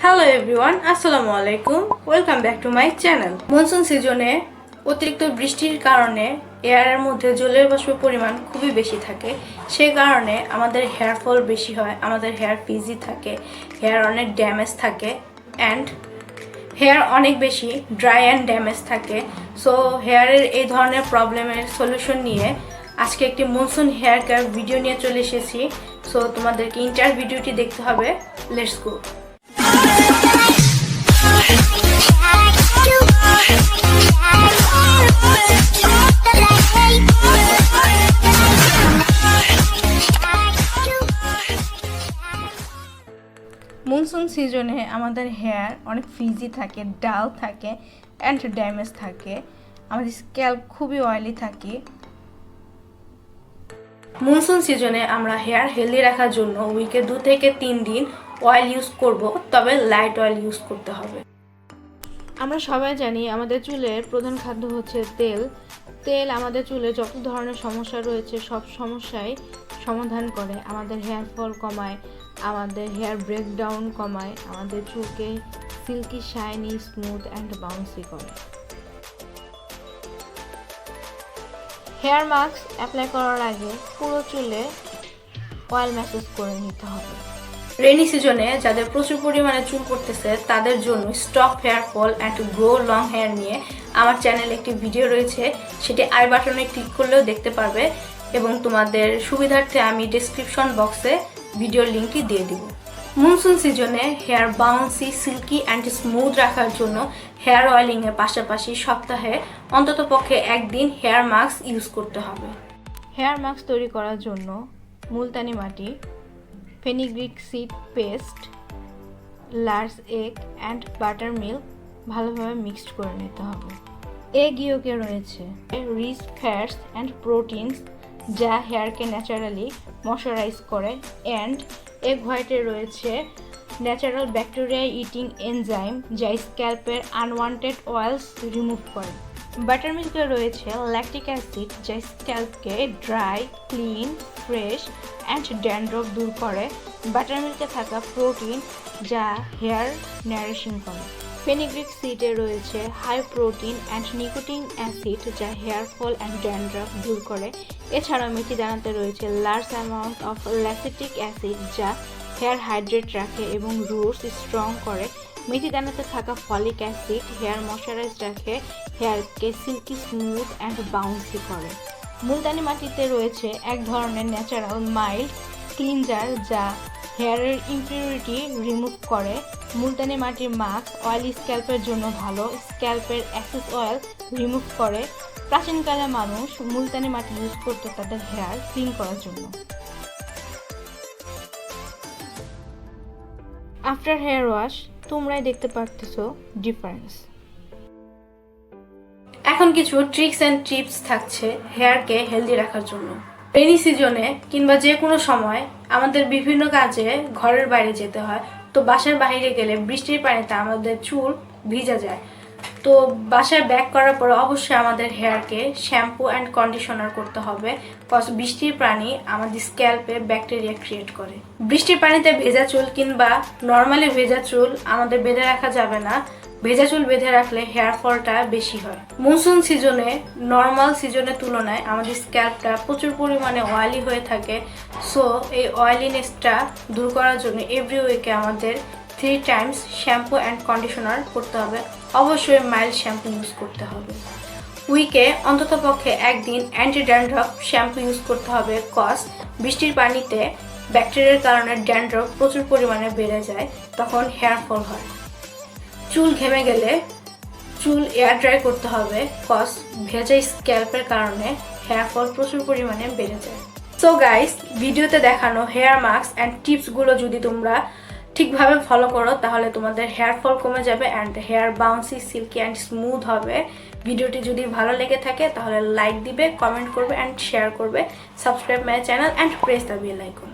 Hello everyone, Assalamu alaikum. Welcome back to my channel. Monsoon সিজনে অতিরিক্ত বৃষ্টির কারণে এয়ারের মধ্যে জলের বাষ্পের পরিমাণ খুবই বেশি থাকে। সেই কারণে আমাদের হেয়ার ফল বেশি হয়, আমাদের হেয়ার ফ্রিজি থাকে, হেয়ার অনেক ড্যামেজ থাকে এন্ড হেয়ার অনেক বেশি ড্রাই এন্ড ড্যামেজ থাকে। সো হেয়ারের এই ধরনের প্রবলেমের সলিউশন নিয়ে আজকে একটি মনসুন হেয়ার কেয়ার ভিডিও নিয়ে চলে এসেছি। সো তোমাদেরকে এন্টায়ার ভিডিওটি দেখতে হবে। Let's go. মনসুন সিজনে আমাদের হেয়ার অনেক ফ্রিজি থাকে, ডাল থাকে অ্যান্ড ড্যামেজ থাকে, আমাদের স্ক্যাল্প খুবই অয়েলি থাকে। মনসুন সিজনে আমরা হেয়ার হেলদি রাখার জন্য উইকে 2 থেকে 3 দিন অয়েল ইউজ করব, তবে লাইট অয়েল ইউজ করতে হবে। আমরা সবাই জানি আমাদের চুলের প্রধান খাদ্য হচ্ছে তেল। তেল আমাদের চুলে যত ধরনের সমস্যা রয়েছে সব সমস্যাই সমাধান করে, আমাদের হেয়ার ফল কমায়, আমাদের হেয়ার ব্রেকডাউন কমায়, আমাদের চুলকে silky, shiny, smooth and bouncy করে। হেয়ার মাস্ক অ্যাপ্লাই করার আগে পুরো চুলে অয়েল ম্যাসাজ করে নিতে হবে। রেনি সিজনে যাদের প্রচুর পরিমাণে চুল পড়তেছে তাদের জন্য stop hair fall and grow long hair নিয়ে আমার চ্যানেলে একটি ভিডিও রয়েছে, সেটি আই বাটনে ক্লিক করলেও দেখতে পারবে এবং তোমাদের সুবিধার্থে আমি ডেসক্রিপশন বক্সে ভিডিওর লিঙ্কটি দিয়ে দিব। মনসুন সিজনে hair bouncy, silky and smooth রাখার জন্য হেয়ার অয়েলিংয়ের পাশাপাশি সপ্তাহে অন্ততপক্ষে একদিন হেয়ার মাস্ক ইউজ করতে হবে। হেয়ার মাস্ক তৈরি করার জন্য Multani mitti, fenugreek seed paste, large egg and buttermilk ভালোভাবে মিক্সড করে নিতে হবে। এগ ইয়োকে রয়েছে রিচ ফ্যাটস অ্যান্ড প্রোটিনস যা হেয়ারকে ন্যাচারালি ময়শ্চারাইজ করে, অ্যান্ড এগ হোয়াইটে রয়েছে ন্যাচারাল ব্যাকটেরিয়া ইটিং এনজাইম যা স্ক্যাল্পের আনওয়ান্টেড অয়েলস রিমুভ করে। বাটারমিল্কে রয়েছে ল্যাকটিক অ্যাসিড যা স্ক্যাল্পকে dry, clean, fresh and dandruff দূর করে। বাটারমিল্কে থাকা প্রোটিন যা হেয়ার নারিশিং করে। ফেনিগ্রিক সিডে রয়েছে high protein and nicotine acid যা হেয়ার ফল অ্যান্ড ড্যান্ড্রফ দূর করে। এছাড়াও মেথি দানাতে রয়েছে large amount of lactic acid যা হেয়ার হাইড্রেট রাখে এবং রুটস স্ট্রং করে। মেথি দানাতে থাকা ফলিক অ্যাসিড হেয়ার ময়শ্চারাইজ রাখে, হেয়ারকে সিল্কি, স্মুথ অ্যান্ড বাউন্সি করে। মুলতানি মাটিতে রয়েছে এক ধরনের ন্যাচারাল মাইল্ড ক্লিনজার যা হেয়ারের ইম্পিউরিটি রিমুভ করে। মুলতানি মাটির মাস্ক অয়েলি স্ক্যাল্পের জন্য ভালো, স্ক্যাল্পের এক্সেস অয়েল রিমুভ করে। প্রাচীনকালে মানুষ মুলতানি মাটি ইউজ করতো তাদের হেয়ার ক্লিন করার জন্য। আফটার হেয়ার ওয়াশ তোমরাই দেখতে পারতেছো ডিফারেন্স। এখন কিছু ট্রিক্স অ্যান্ড টিপস থাকছে হেয়ারকে হেলদি রাখার জন্য। রেনি সিজনে কিংবা যে কোনো সময় আমাদের বিভিন্ন কাজে ঘরের বাইরে যেতে হয়, তো বাসার বাইরে গেলে বৃষ্টির পানিতে আমাদের চুল ভিজে যায়। তো বাসায় ব্যাক করার পরে অবশ্যই আমাদের হেয়ারকে শ্যাম্পু অ্যান্ড কন্ডিশনার করতে হবে, কজ বৃষ্টির পানি আমাদের স্ক্যাল্পে ব্যাকটেরিয়া ক্রিয়েট করে। বৃষ্টির পানিতে ভেজা চুল কিংবা নর্মালি ভেজা চুল আমাদের বেঁধে রাখা যাবে না, ভেজা চুল বেঁধে রাখলে হেয়ার ফলটা বেশি হয়। মনসুন সিজনে নর্মাল সিজনের তুলনায় আমাদের স্ক্যাল্পটা প্রচুর পরিমাণে অয়েলি হয়ে থাকে। সো এই অয়েলিনেসটা দূর করার জন্য এভরি উইকে আমাদের 3 টাইমস শ্যাম্পু অ্যান্ড কন্ডিশনার করতে হবে। অবশ্যই মাইল্ড শ্যাম্পু ইউজ করতে হবে। উইকে অন্ততপক্ষে একদিন অ্যান্টি ড্যান্ড্রফ শ্যাম্পু ইউজ করতে হবে, কজ বৃষ্টির পানিতে ব্যাকটেরিয়ার কারণে ড্যান্ড্রফ প্রচুর পরিমাণে বেড়ে যায়, তখন হেয়ার ফল হয়। চুল ঘেমে গেলে চুল এয়ার ড্রাই করতে হবে, কজ ভেজা স্ক্যাল্পের কারণে হেয়ার ফল প্রচুর পরিমাণে বেড়ে যায়। সো গাইস, ভিডিওতে দেখানো হেয়ার মাস্ক অ্যান্ড টিপসগুলো যদি তোমরা ঠিকভাবে ফলো করো তাহলে তোমাদের হেয়ার ফল কমে যাবে and hair bouncy, silky and smooth হবে। ভিডিওটি যদি ভালো লেগে থাকে তাহলে লাইক দিবে, কমেন্ট করবে অ্যান্ড শেয়ার করবে। Subscribe my channel and press the bell icon.